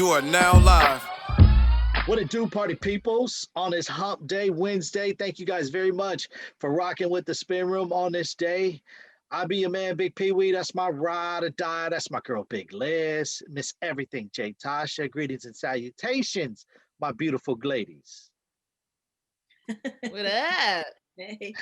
You are now live. What it do, party peoples, on this hump day, Wednesday. Thank you guys very much for rocking with the spin room on this day. I be your man, Bigg Pwee. That's my ride or die. That's my girl, Big Liz. Miss everything, J Tasha. Greetings and salutations, my beautiful ladies. What up? Hey.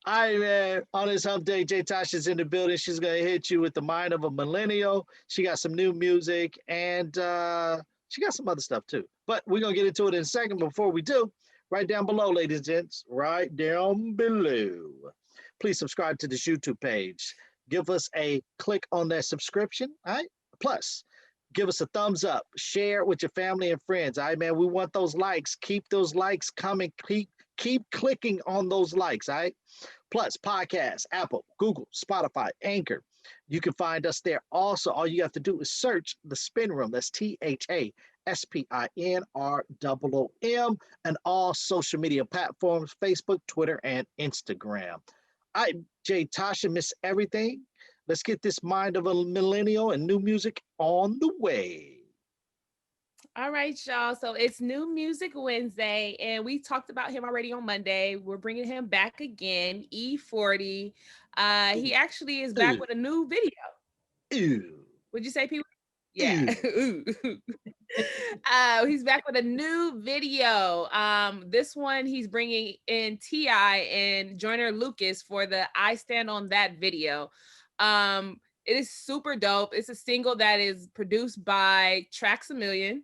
All right, man. On this hump day, J Tasha's in the building. She's gonna hit you with the mind of a millennial. She got some new music and she got some other stuff too. But we're gonna get into it in a second. Before we do, right down below, ladies and gents, right down below. Please subscribe to this YouTube page. Give us a click on that subscription. All right. Plus, give us a thumbs up. Share it with your family and friends. All right, man. We want those likes. Keep those likes coming. Keep clicking on those likes. All right. Plus, podcasts, Apple, Google, Spotify, Anchor. You can find us there. Also, all you have to do is search the Spin Room. That's THASPINROOM, and all social media platforms: Facebook, Twitter, and Instagram. All right, Jay, Tasha, Miss Everything. Let's get this mind of a millennial and new music on the way. All right, y'all. So it's New Music Wednesday, and we talked about him already on Monday. We're bringing him back again, E-40. He actually is back with a new video. Ew. Would you say, people? Yeah. He's back with a new video. This one he's bringing in T.I. and Joyner Lucas for the I Stand on That video. It is super dope. It's a single that is produced by Trax A Million.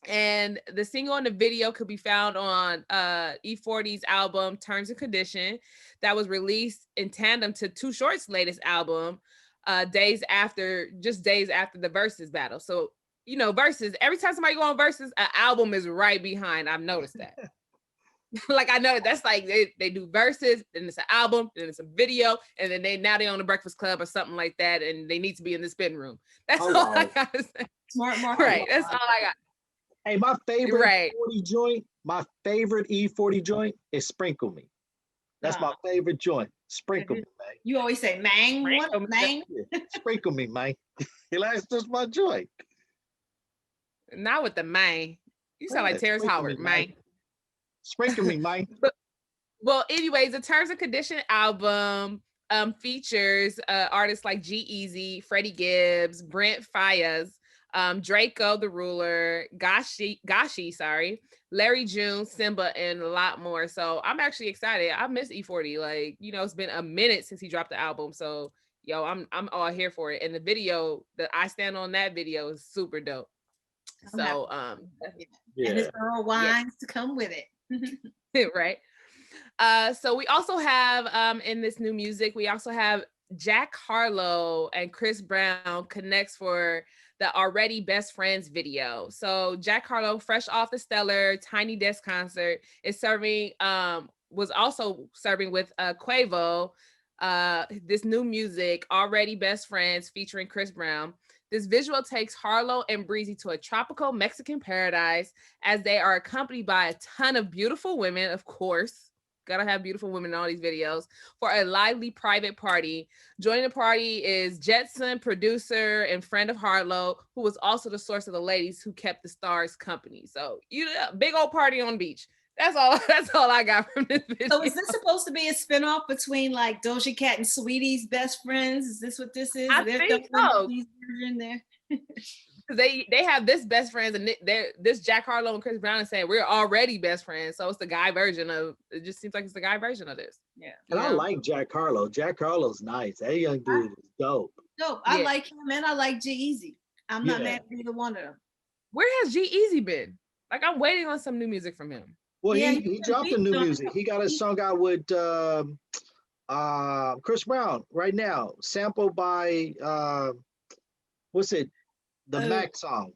And the single and the video could be found on E-40's album Terms and Condition, that was released in tandem to Too Short's latest album, days after the Versus battle. So, you know, Versus, every time somebody go on Versus, an album is right behind. I've noticed that. Like, I know that's like they do Versus, then it's an album, then it's a video, and then they on the Breakfast Club or something like that, and they need to be in the spin room. That's all I gotta say. Smart. Right, that's all I got. Hey, my favorite Right. my favorite E-40 joint is Sprinkle Me. That's my favorite joint. Sprinkle Me, man. You always say, "Mang, what, mang?" Yeah. Sprinkle Me, man. That's just my joint. Not with the man. You sound like Terrence Howard, man. Sprinkle Me, man. Well, anyways, the Terms and Condition album features artists like G-Eazy, Freddie Gibbs, Brent Faiyaz, Draco the Ruler, Gashi, Larry June, Simba, and a lot more. So I'm actually excited. I miss E-40. Like, you know, it's been a minute since he dropped the album. So yo, I'm all here for it. And the video that I Stand on That video is super dope. So and his girl wines to come with it. Right. So we also have in this new music, we also have Jack Harlow and Chris Brown connects for the Already Best Friends video. So Jack Harlow, fresh off the stellar Tiny Desk concert, was also serving with Quavo this new music, Already Best Friends, featuring Chris Brown. This visual takes Harlow and Breezy to a tropical Mexican paradise as they are accompanied by a ton of beautiful women, of course. Gotta have beautiful women in all these videos, for a lively private party. Joining the party is Jetson, producer and friend of Harlow, who was also the source of the ladies who kept the stars company. So big old party on the beach. That's all I got from this video. So is this supposed to be a spinoff between like Doja Cat and Sweetie's best friends? Is this what this is? I think so. Version there. They have this best friends, and this Jack Harlow and Chris Brown is saying we're already best friends. So it's the guy version of it. Just seems like it's the guy version of this. Yeah. And I like Jack Harlow. Jack Harlow's nice. That young dude is dope. Dope. I like him and I like G-Eazy. I'm not mad at either one of them. Where has G-Eazy been? Like, I'm waiting on some new music from him. Well, he dropped the new music. He got a song out with Chris Brown right now, sampled by what's it? The Mac song.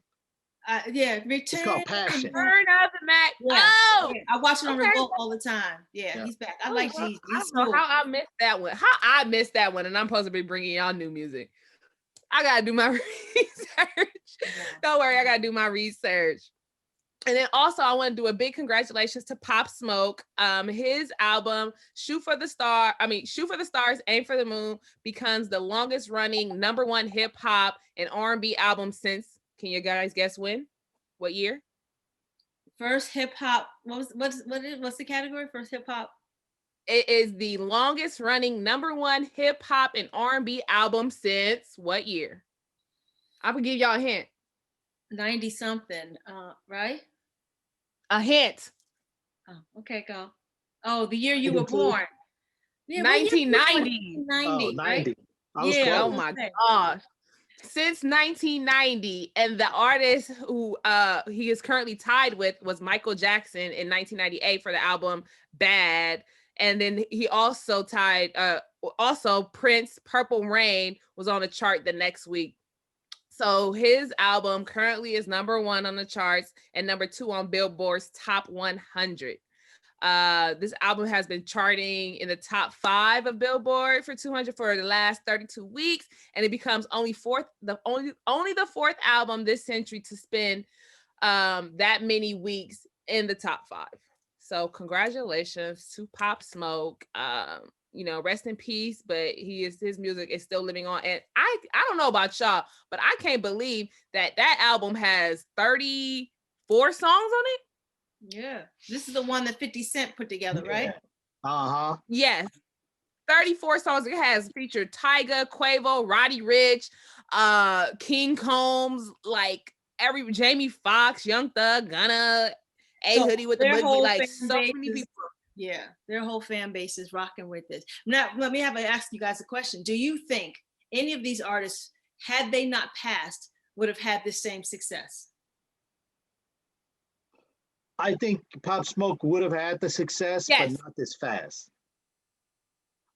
Return. It's called Passion. Return of the Mac. Yeah. Oh, yeah. I watch it on Revolt all the time. Yeah, he's back. I like G. I don't know how I missed that one. And I'm supposed to be bringing y'all new music. I gotta do my research. Don't worry, I gotta do my research. And then also, I want to do a big congratulations to Pop Smoke. His album Shoot for the Stars, Aim for the Moon becomes the longest running #1 hip hop and R&B album since Can you guys guess when? What year? First hip hop. What's the category? First hip hop. It is the longest running #1 hip hop and R&B album since what year? I will give y'all a hint. 90 something. Right? A hint. Oh, okay, go. Oh, the year you were born. Yeah, 1990. 1990, Oh, 90. right? I was Yeah. Oh close. my gosh. Since 1990, and the artist who he is currently tied with was Michael Jackson in 1998 for the album Bad. And then he also tied also Prince Purple Rain was on the chart the next week. So his album currently is #1 on the charts and #2 on Billboard's Top 100. This album has been charting in the top 5 of Billboard for 200 for the last 32 weeks, and it becomes only the fourth album this century to spend that many weeks in the top 5. So congratulations to Pop Smoke. Rest in peace, but his music is still living on. And I don't know about y'all, but I can't believe that album has 34 songs on it. Yeah. This is the one that 50 Cent put together, right? Uh-huh. Yes. 34 songs. It has featured Tyga, Quavo, Roddy Ricch, King Combs, like Jamie Foxx, Young Thug, Gunna, Hoodie with the Boogie, like so many people. Yeah, their whole fan base is rocking with this. Now, let me ask you guys a question. Do you think any of these artists, had they not passed, would have had the same success? I think Pop Smoke would have had the success, Yes. but not this fast.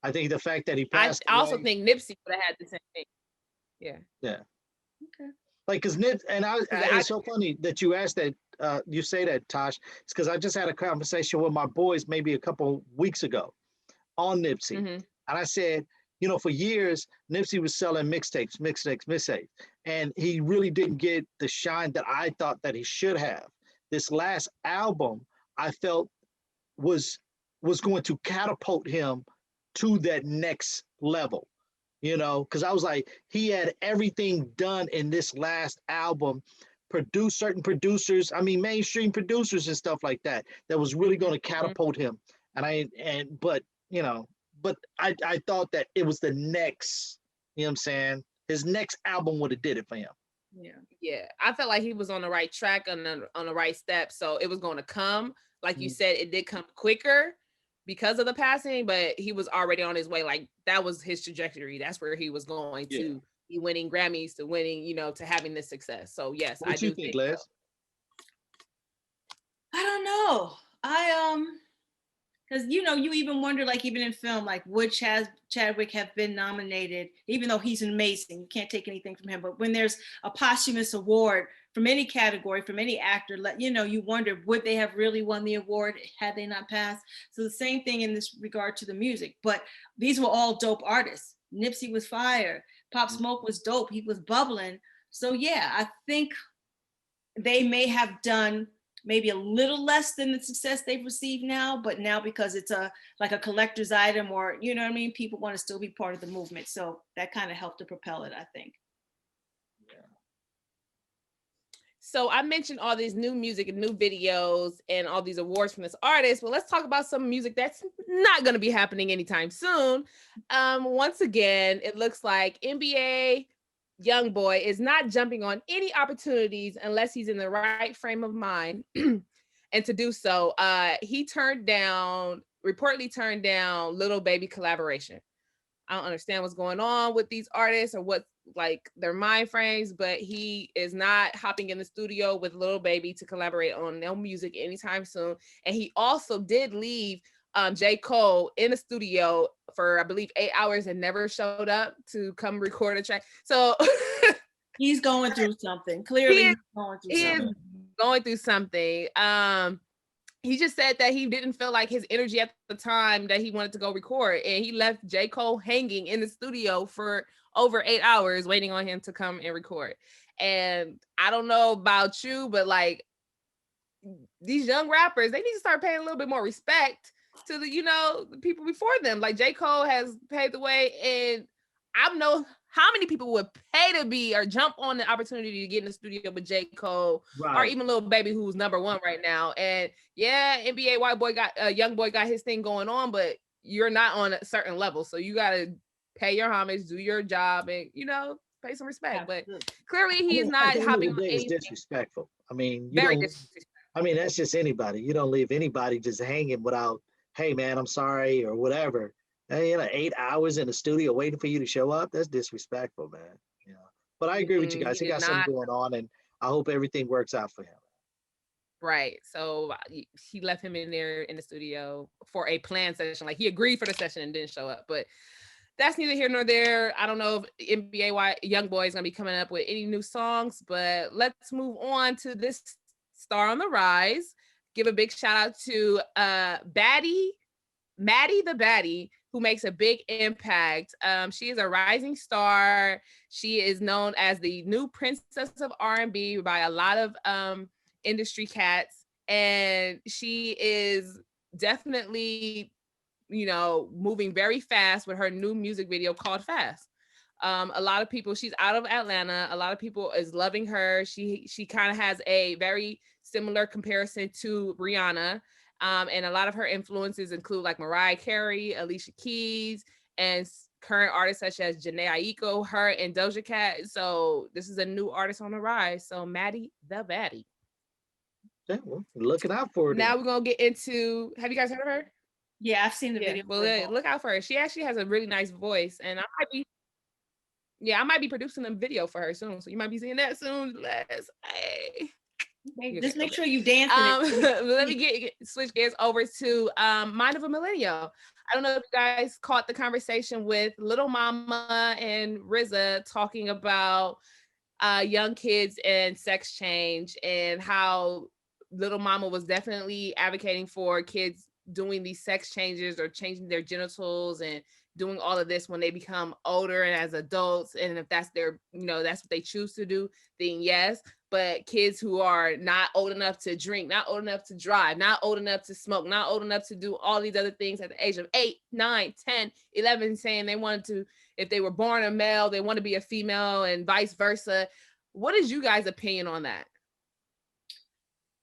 I think the fact that he I passed also away, think Nipsey would have had the same thing. Yeah. Yeah. Okay. Like, cause Nip, and it's so funny that you asked that. You say that, Tosh. It's because I just had a conversation with my boys maybe a couple weeks ago on Nipsey, and I said, for years Nipsey was selling mixtapes, and he really didn't get the shine that I thought that he should have. This last album, I felt was going to catapult him to that next level. Because I was like, he had everything done in this last album, produce certain producers, mainstream producers and stuff like that was really going to catapult him. But I thought that it was the next, you know what I'm saying? His next album would have did it for him. Yeah. I felt like he was on the right track, on the right step. So it was going to come. Like you said, it did come quicker because of the passing, but he was already on his way. Like that was his trajectory. That's where he was going to be, winning Grammys, to winning, to having this success. So yes, what I do think Les? so. I don't know. Because you even wonder, like, even in film, like, would Chadwick have been nominated, even though he's amazing? You can't take anything from him. But when there's a posthumous award from any category, from any actor, you wonder, would they have really won the award had they not passed? So the same thing in this regard to the music. But these were all dope artists. Nipsey was fire. Pop Smoke was dope. He was bubbling. So yeah, I think they may have done maybe a little less than the success they've received now, but now because it's like a collector's item, or people want to still be part of the movement. So that kind of helped to propel it, I think. So I mentioned all these new music and new videos and all these awards from this artist. Well, let's talk about some music that's not going to be happening anytime soon. Once again, it looks like NBA YoungBoy is not jumping on any opportunities unless he's in the right frame of mind. And to do so, he reportedly turned down Little Baby collaboration. I don't understand what's going on with these artists or what, like, their mind frames, but he is not hopping in the studio with Little Baby to collaborate on no music anytime soon. And he also did leave J. Cole in the studio for, I believe, 8 hours and never showed up to come record a track. So he's going through something. Clearly, he is going through something. He just said that he didn't feel like his energy at the time that he wanted to go record, and he left J. Cole hanging in the studio for over 8 hours waiting on him to come and record. And I don't know about you, but like, these young rappers, they need to start paying a little bit more respect to the people before them. Like J. Cole has paved the way, and I'm no how many people would pay to be or jump on the opportunity to get in the studio with J. Cole or even Lil Baby, who's #1 right now? And yeah, NBA white boy got young boy got his thing going on, but you're not on a certain level, so you gotta pay your homage, do your job, and pay some respect. But clearly, he's not hopping on anything. It's disrespectful. I mean, Very disrespectful. I mean, that's just anybody. You don't leave anybody just hanging without, hey man, I'm sorry or whatever. And, 8 hours in the studio waiting for you to show up. That's disrespectful, man. But I agree with you guys. He got something going on, and I hope everything works out for him. Right. So he left him in there in the studio for a planned session. Like, he agreed for the session and didn't show up. But that's neither here nor there. I don't know if NBA Young Boy is going to be coming up with any new songs, but let's move on to this star on the rise. Give a big shout out to Maddie the Baddie, who makes a big impact. She is a rising star. She is known as the new princess of R&B by a lot of industry cats, and she is definitely moving very fast with her new music video called Fast. A lot of people, she's out of Atlanta, a lot of people is loving her. She kind of has a very similar comparison to Rihanna, and a lot of her influences include like Mariah Carey, Alicia Keys, and current artists such as Jhené Aiko, her, and Doja Cat. So this is a new artist on the rise. So Maddie the Baddie. Yeah, well, looking out for it. Now we're gonna get into. Have you guys heard of her? Yeah, I've seen the video. Well, look out for her. She actually has a really nice voice, and I might be producing a video for her soon. So you might be seeing that soon. Just make sure you dance. Let me switch gears over to Mind of a Millennial. I don't know if you guys caught the conversation with Little Mama and RZA talking about young kids and sex change, and how Little Mama was definitely advocating for kids doing these sex changes or changing their genitals and doing all of this when they become older and as adults. And if that's their, that's what they choose to do, then yes. But kids who are not old enough to drink, not old enough to drive, not old enough to smoke, not old enough to do all these other things at the age of 8, 9, 10, 11, saying they wanted to, if they were born a male, they want to be a female, and vice versa. What is you guys' opinion on that?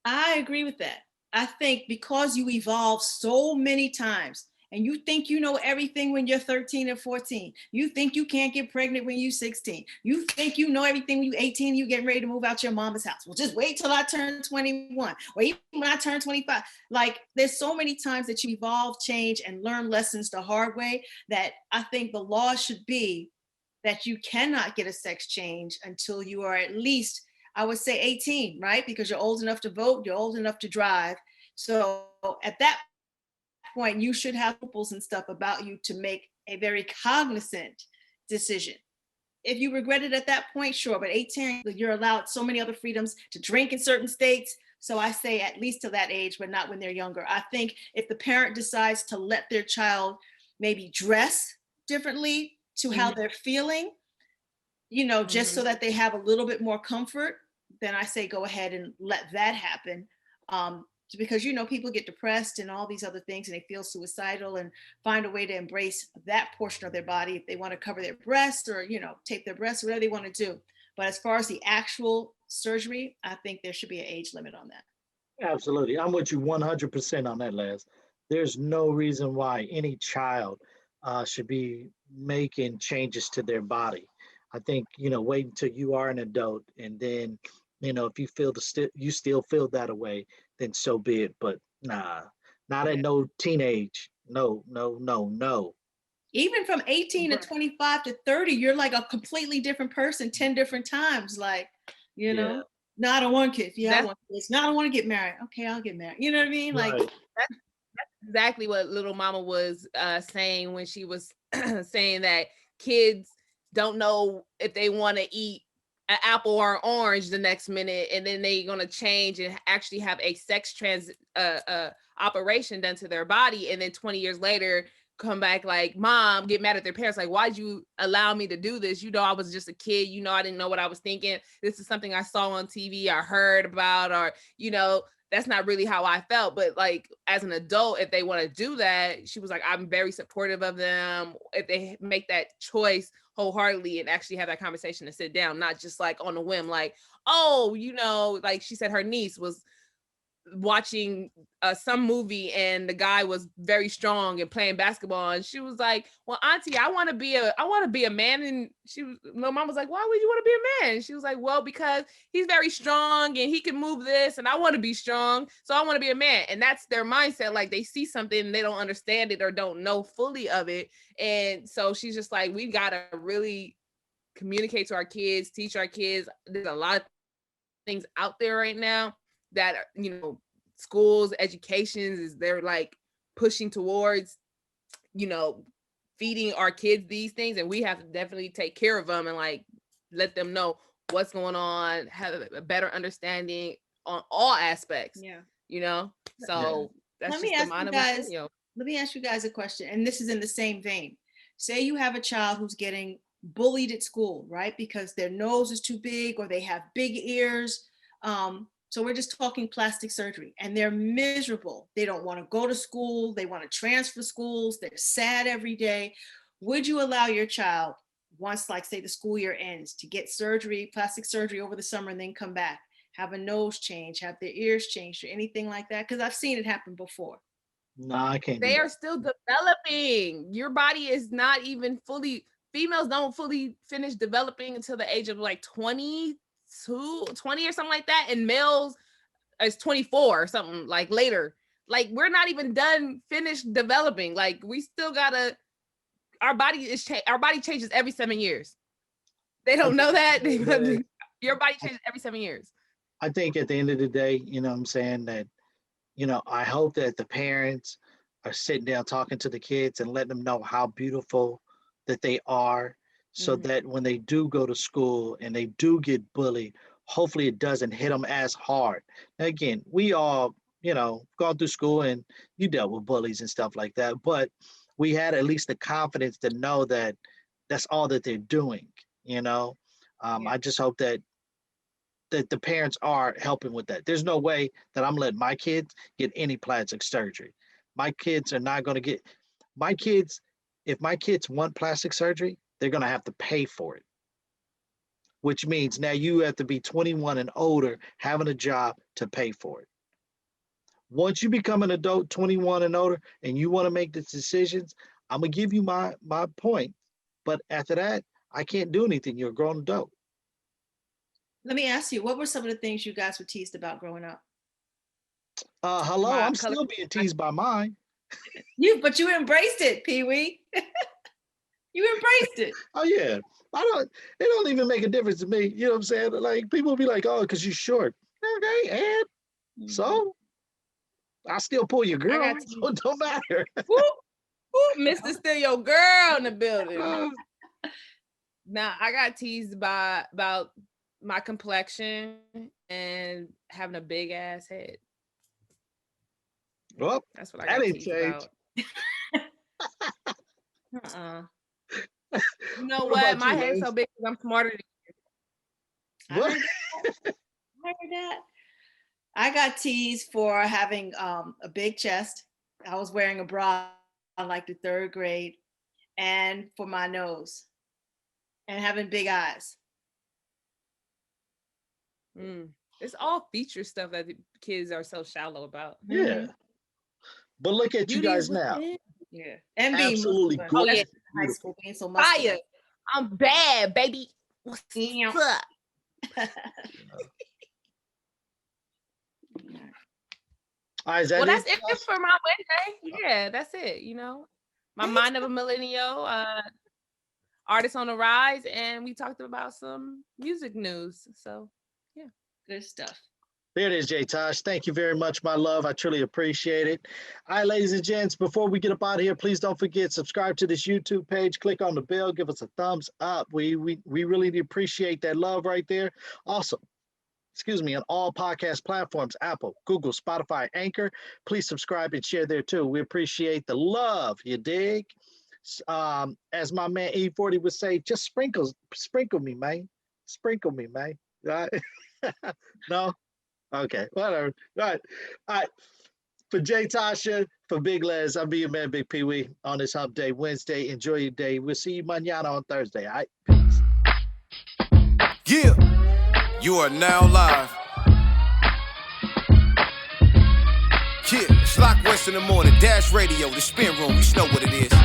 I agree with that. I think because you evolve so many times, and you think you know everything when you're 13 and 14. You think you can't get pregnant when you're 16. You think you know everything when you're 18, you getting ready to move out your mama's house. Well, just wait till I turn 21, or even when I turn 25. Like, there's so many times that you evolve, change, and learn lessons the hard way, that I think the law should be that you cannot get a sex change until you are at least, I would say 18, right? Because you're old enough to vote, you're old enough to drive. So at that point, you should have rules and stuff about you to make a very cognizant decision. If you regret it at that point, sure, but 18, you're allowed so many other freedoms to drink in certain states. So I say at least to that age, but not when they're younger. I think if the parent decides to let their child maybe dress differently to how they're feeling, just so that they have a little bit more comfort, then I say go ahead and let that happen. Because people get depressed and all these other things, and they feel suicidal, and find a way to embrace that portion of their body if they want to cover their breasts or tape their breasts, whatever they want to do. But as far as the actual surgery, I think there should be an age limit on that. Absolutely, I'm with you 100% on that, Les. There's no reason why any child should be making changes to their body. I think wait until you are an adult, and then if you feel you still feel that way, then so be it. But nah, not at no teenage. No. Even from 18 to 25 to 30, you're like a completely different person 10 different times. Like, no, I don't want kids. Yeah, I want kids. No, I don't want to get married. Okay, I'll get married. You know what I mean? Like, right. That's exactly what Little Mama was saying when she was saying that kids don't know if they want to eat an apple or an orange the next minute, and then they're going to change and actually have a sex operation done to their body, and then 20 years later come back like, mom, get mad at their parents, like, why'd you allow me to do this? I was just a kid, I didn't know what I was thinking. This is something I saw on TV, I heard about, or that's not really how I felt. But like, as an adult, if they want to do that, she was like, I'm very supportive of them if they make that choice wholeheartedly and actually have that conversation and sit down, not just like on a whim, like, oh, like she said her niece was watching some movie and the guy was very strong and playing basketball, and she was like, well, auntie, I want to be a man. And little mom was like, why would you want to be a man? And she was like, well, because he's very strong and he can move this, and I want to be strong, so I want to be a man. And that's their mindset. Like, they see something and they don't understand it or don't know fully of it. And so she's just like, we gotta really communicate to our kids, teach our kids. There's a lot of things out there right now that, schools, educations is they're like pushing towards, feeding our kids these things, and we have to definitely take care of them and like let them know what's going on, have a better understanding on all aspects. So that's just the mind of a video. Let me ask you guys a question, and this is in the same vein. Say you have a child who's getting bullied at school, right? Because their nose is too big or they have big ears. So we're just talking plastic surgery, and they're miserable. They don't want to go to school. They want to transfer schools. They're sad every day. Would you allow your child, once, like, say the school year ends, to get surgery, plastic surgery over the summer, and then come back, have a nose change, have their ears changed, or anything like that? Because I've seen it happen before. No, I can't. They are still developing. Your body is not even fully, females don't fully finish developing until the age of like 20 or something like that, and males is 24 or something, like later. Like, we're not even done finished developing. Like, we still gotta, our body changes every 7 years. They don't know that. Your body changes every 7 years. I think at the end of the day, what I'm saying, that I hope that the parents are sitting down talking to the kids and letting them know how beautiful that they are, so that when they do go to school and they do get bullied, hopefully it doesn't hit them as hard. Now, again, we all, gone through school and you dealt with bullies and stuff like that, but we had at least the confidence to know that that's all that they're doing, I just hope that the parents are helping with that. There's no way that I'm letting my kids get any plastic surgery. My kids are not going to get, if my kids want plastic surgery, they're going to have to pay for it, which means now you have to be 21 and older, having a job to pay for it. Once you become an adult, 21 and older, and you want to make the decisions, I'm going to give you my point. But after that, I can't do anything. You're a grown adult. Let me ask you, what were some of the things you guys were teased about growing up? Hello, I'm still being teased by mine. But you embraced it, Pee Wee. You embraced it. Oh yeah. It don't even make a difference to me. You know what I'm saying? Like, people will be like, oh, because you're short. Okay, and so I still pull your girl, so it don't matter. Mr. Still your girl in the building. Now, I got teased about my complexion and having a big ass head. Well, that's what I got teased about. You know what? My head's so big because I'm smarter than you. I heard that. I got teased for having a big chest. I was wearing a bra in like the 3rd grade, and for my nose, and having big eyes. It's all feature stuff that the kids are so shallow about. Yeah. But look at you guys now. Yeah. And being absolutely gorgeous. High school being so fire. I'm bad, baby. What's up? That's it for my Wednesday. Yeah, that's it. My mind of a millennial, artist on the rise, and we talked about some music news. So, yeah, good stuff. There it is, J. Tosh. Thank you very much, my love. I truly appreciate it. All right, ladies and gents, before we get up out of here, please don't forget, subscribe to this YouTube page, click on the bell, give us a thumbs up. We really appreciate that love right there. Also, on all podcast platforms, Apple, Google, Spotify, Anchor, please subscribe and share there too. We appreciate the love, you dig? As my man E-40 would say, just sprinkle me, man. Sprinkle me, man. Right? No? Okay, whatever. All right. For Jay Tasha, for Big Les, I'm your man, Bigg Pwee, on this Hump Day Wednesday. Enjoy your day. We'll see you mañana on Thursday, all right? Yeah, you are now live. Yeah, it's Lock West in the morning, Dash Radio, the spin room, you know what it is.